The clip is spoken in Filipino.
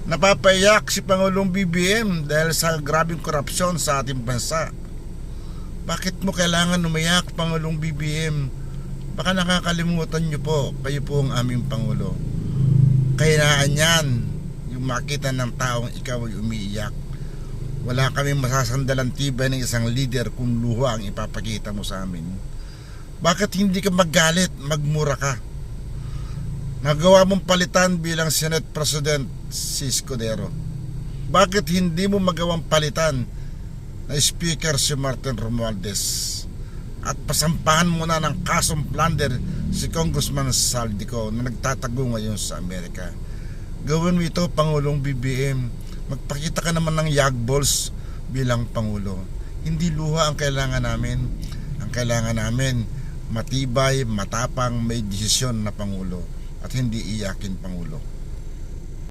Napapaiyak si Pangulong BBM dahil sa grabing korupsyon sa ating bansa. Bakit mo kailangan umiyak, Pangulong BBM? Baka nakakalimutan nyo po, kayo po ang aming Pangulo. Kailangan yan, yung makita ng taong ikaw ay umiiyak. Wala kaming masasandalang tibay ng isang leader kung luha ang ipapakita mo sa amin. Bakit hindi ka magalit, magmura ka? Nagawa mong palitan bilang Senate President si Escudero. Bakit hindi mo magawang palitan na Speaker si Martin Romualdez? At pasampahan mo na ng kasong plunder si Congressman Saldico na nagtatago ngayon sa Amerika. Gawin mo ito, Pangulong BBM. Magpakita ka naman ng yagballs bilang Pangulo. Hindi luha ang kailangan namin. Ang kailangan namin, matibay, matapang, may desisyon na Pangulo. At hindi iyakin Pangulo.